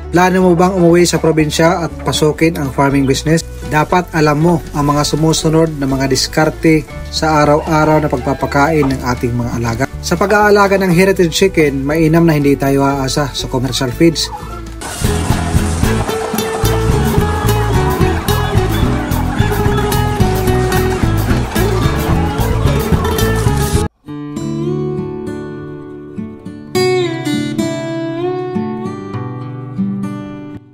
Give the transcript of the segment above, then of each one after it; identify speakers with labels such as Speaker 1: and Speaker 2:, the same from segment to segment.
Speaker 1: Plano mo bang umuwi sa probinsya at pasukin ang farming business? Dapat alam mo ang mga sumusunod na mga diskarte sa araw-araw na pagpapakain ng ating mga alaga. Sa pag-aalaga ng heritage chicken, mainam na hindi tayo aasa sa commercial feeds.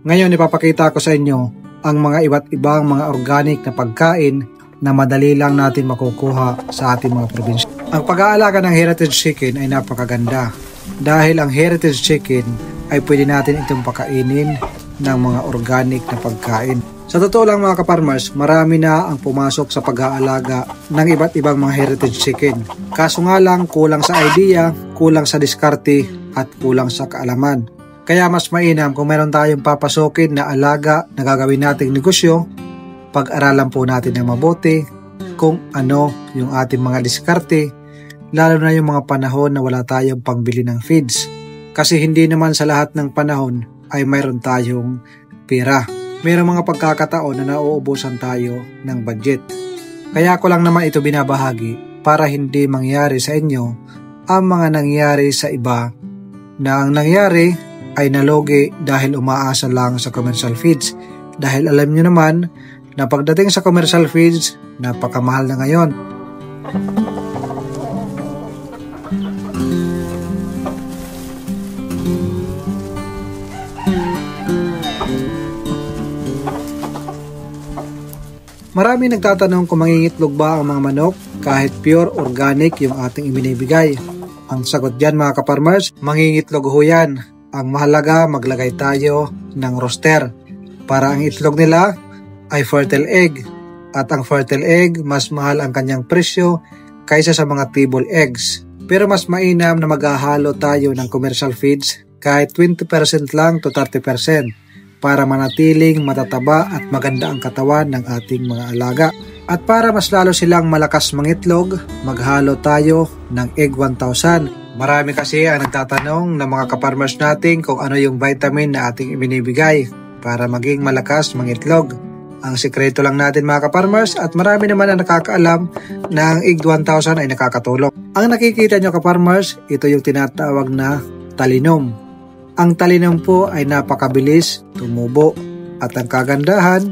Speaker 1: Ngayon ipapakita ko sa inyo ang mga iba't ibang mga organic na pagkain na madali lang natin makukuha sa ating mga probinsya. Ang pag-aalaga ng heritage chicken ay napakaganda dahil ang heritage chicken ay pwede natin itong pakainin ng mga organic na pagkain. Sa totoo lang mga kaparmers, marami na ang pumasok sa pag-aalaga ng iba't ibang mga heritage chicken. Kaso nga lang kulang sa idea, kulang sa diskarte at kulang sa kaalaman. Kaya mas mainam kung meron tayong papasokin na alaga na gagawin nating negosyo, pag-aralan po natin ng mabuti kung ano yung ating mga diskarte, lalo na yung mga panahon na wala tayong pangbili ng feeds. Kasi hindi naman sa lahat ng panahon ay mayroon tayong pera. Mayroong mga pagkakataon na nauubusan tayo ng budget. Kaya ko lang naman ito binabahagi para hindi mangyari sa inyo ang mga nangyari sa iba na ang nangyari ay nalugi dahil umaasa lang sa commercial feeds. Dahil alam nyo naman na pagdating sa commercial feeds, napakamahal na ngayon. Marami nagtatanong kung mangingitlog ba ang mga manok kahit pure organic yung ating ibinibigay. Ang sagot dyan mga kaparmers, mangingitlog ho yan. Ang mahalaga, maglagay tayo ng rooster para ang itlog nila ay fertile egg. At ang fertile egg, mas mahal ang kanyang presyo kaysa sa mga table eggs. Pero mas mainam na maghahalo tayo ng commercial feeds kahit 20% lang to 30% para manatiling matataba at maganda ang katawan ng ating mga alaga. At para mas lalo silang malakas mangitlog, maghalo tayo ng Egg 1000. Marami kasi ang nagtatanong ng mga kaparmers natin kung ano yung vitamin na ating ibinibigay para maging malakas mangitlog. Ang sikreto lang natin mga kaparmers at marami naman ang nakakaalam na ang Egg 1000 ay nakakatulong. Ang nakikita nyo kaparmers, ito yung tinatawag na talinom. Ang talinom po ay napakabilis tumubo at ang kagandahan,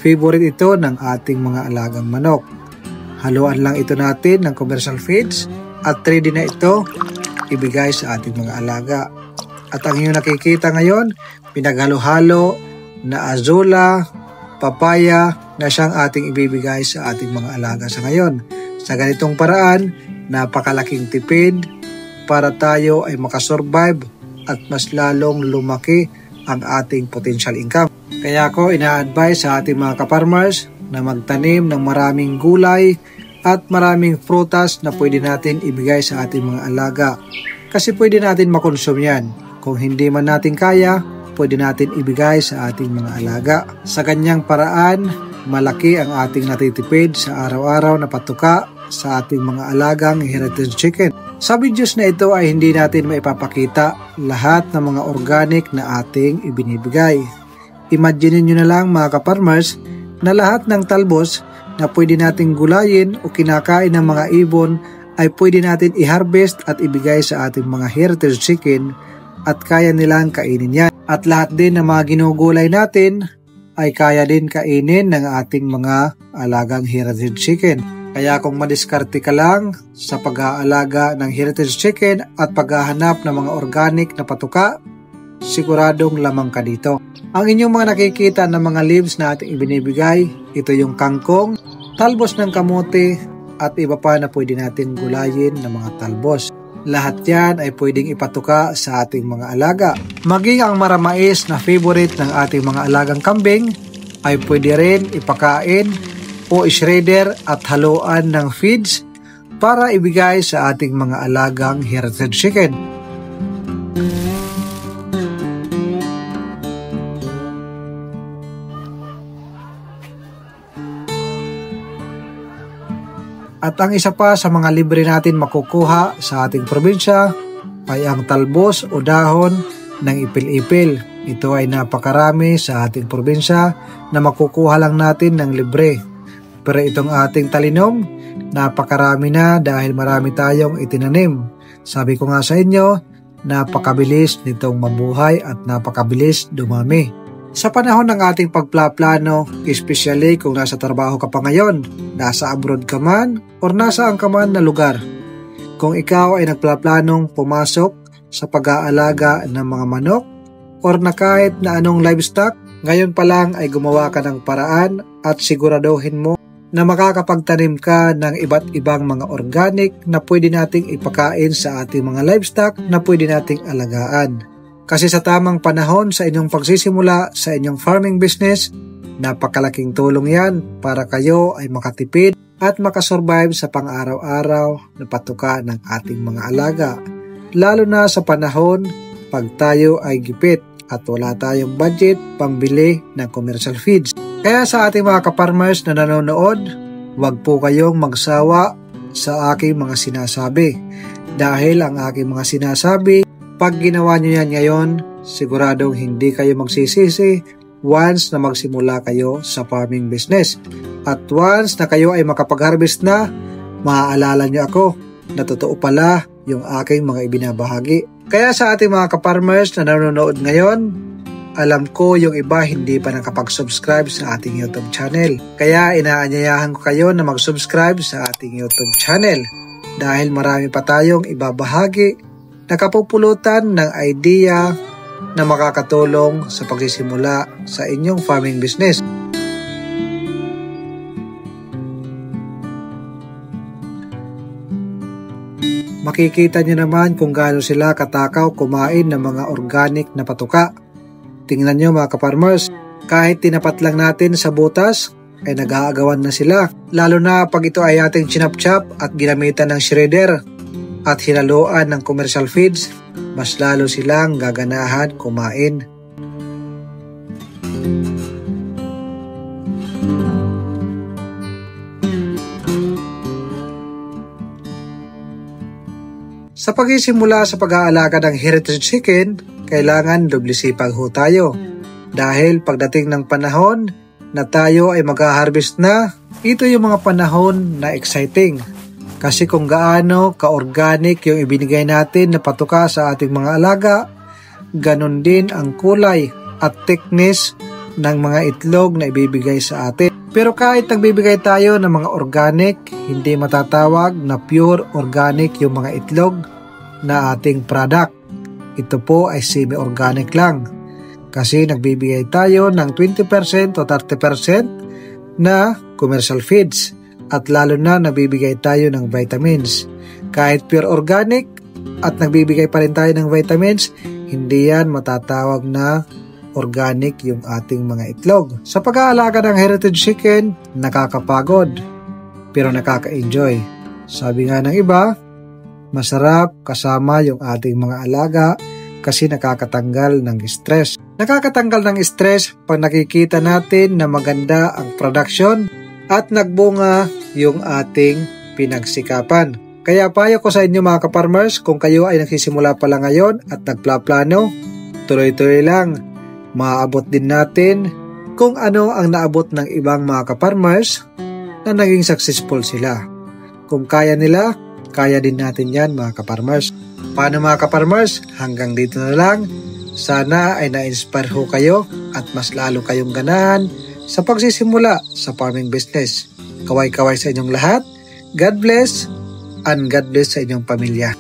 Speaker 1: favorite ito ng ating mga alagang manok. Haluan lang ito natin ng commercial feeds at ready na ito ibigay sa ating mga alaga. At ang inyong nakikita ngayon, pinaghalo-halo na azula, papaya na siyang ating ibibigay sa ating mga alaga sa ngayon. Sa ganitong paraan, napakalaking tipid para tayo ay makasurvive at mas lalong lumaki ang ating potential income. Kaya ako ina-advise sa ating mga kaparmers na magtanim ng maraming gulay at maraming prutas na pwede natin ibigay sa ating mga alaga. Kasi pwede natin makonsume yan. Kung hindi man natin kaya, pwede natin ibigay sa ating mga alaga. Sa ganyang paraan, malaki ang ating natitipid sa araw-araw na patuka sa ating mga alagang heritage chicken. Sa videos na ito ay hindi natin maipapakita lahat ng mga organic na ating ibinibigay. Imagine nyo na lang mga kaparmers na lahat ng talbos na pwede nating gulayin o kinakain ng mga ibon ay pwede natin i-harvest at ibigay sa ating mga heritage chicken at kaya nilang kainin yan. At lahat din ng mga ginugulay natin ay kaya din kainin ng ating mga alagang heritage chicken. Kaya kung madiskarte ka lang sa pag-aalaga ng heritage chicken at paghahanap ng mga organic na patuka, siguradong lamang ka dito. Ang inyong mga nakikita ng mga leaves na ating ibinibigay, ito yung kangkong, talbos ng kamote at iba pa na pwede natin gulayin ng mga talbos. Lahat yan ay pwedeng ipatuka sa ating mga alaga. Maging ang maramais na favorite ng ating mga alagang kambing ay pwede rin ipakain o shredder at haluan ng feeds para ibigay sa ating mga alagang heritage chicken. At ang isa pa sa mga libre natin makukuha sa ating probinsya ay ang talbos o dahon ng ipil-ipil. ito ay napakarami sa ating probinsya na makukuha lang natin ng libre. Pero itong ating talinom, napakarami na dahil marami tayong itinanim. Sabi ko nga sa inyo, napakabilis nitong mabuhay at napakabilis dumami. Sa panahon ng ating pagplaplano, especially kung nasa trabaho ka pa ngayon, nasa abroad ka man o nasaan ka man na lugar. Kung ikaw ay nagplaplanong pumasok sa pag-aalaga ng mga manok or na kahit na anong livestock, ngayon pa lang ay gumawa ka ng paraan at siguraduhin mo na makakapagtanim ka ng iba't ibang mga organic na pwede nating ipakain sa ating mga livestock na pwede nating alagaan. Kasi sa tamang panahon sa inyong pagsisimula sa inyong farming business, napakalaking tulong yan para kayo ay makatipid at makasurvive sa pang-araw-araw na patuka ng ating mga alaga. Lalo na sa panahon pag tayo ay gipit at wala tayong budget pambili ng commercial feeds. Kaya sa ating mga kaparmers na nanonood, huwag po kayong magsawa sa aking mga sinasabi. Dahil ang aking mga sinasabi, pag ginawa nyo yan ngayon, siguradong hindi kayo magsisisi once na magsimula kayo sa farming business. At once na kayo ay makapag-harvest na, maaalala nyo ako na totoo pala yung aking mga ibinabahagi. Kaya sa ating mga kaparmers na nanonood ngayon, alam ko yung iba hindi pa nakapag-subscribe sa ating YouTube channel. Kaya inaanyayahan ko kayo na mag-subscribe sa ating YouTube channel dahil marami pa tayong ibabahagi na kapupulutan ng idea na makakatulong sa pagsisimula sa inyong farming business. Makikita nyo naman kung gaano sila katakaw kumain ng mga organic na patuka. Tingnan nyo mga kaparmers, kahit tinapat lang natin sa butas, ay nag-aagawan na sila. Lalo na pag ito ay ating chinap-chap at ginamitan ng shredder at hinaluan ng commercial feeds, mas lalo silang gaganahan kumain. Sa pagsisimula sa pag-aalaga ng heritage chicken, kailangan doble sipag ho tayo. Dahil pagdating ng panahon na tayo ay mag-harvest na, ito yung mga panahon na exciting. Kasi kung gaano ka-organic yung ibinigay natin na patuka sa ating mga alaga, ganun din ang kulay at thickness ng mga itlog na ibibigay sa atin. Pero kahit nagbibigay tayo ng mga organic, hindi matatawag na pure organic yung mga itlog na ating product. Ito po ay semi-organic lang kasi nagbibigay tayo ng 20% o 30% na commercial feeds at lalo na nagbibigay tayo ng vitamins. Kahit pure organic at nagbibigay pa rin tayo ng vitamins, hindi yan matatawag na organic yung ating mga itlog. Sa pag-aalaga ng heritage chicken, nakakapagod pero nakaka-enjoy. Sabi nga ng iba, masarap kasama yung ating mga alaga kasi nakakatanggal ng stress. Nakakatanggal ng stress pag nakikita natin na maganda ang production at nagbunga yung ating pinagsikapan. Kaya payo ko sa inyo mga kaparmers, kung kayo ay nagsisimula pa lang ngayon at nagplaplano, tuloy-tuloy lang. Maaabot din natin kung ano ang naabot ng ibang mga kaparmers na naging successful sila. Kung kaya nila, kaya din natin yan mga kaparmers. Paano mga kaparmers? Hanggang dito na lang. Sana ay na-inspire ho kayo at mas lalo kayong ganahan sa pagsisimula sa farming business. Kaway-kaway sa inyong lahat. God bless and God bless sa inyong pamilya.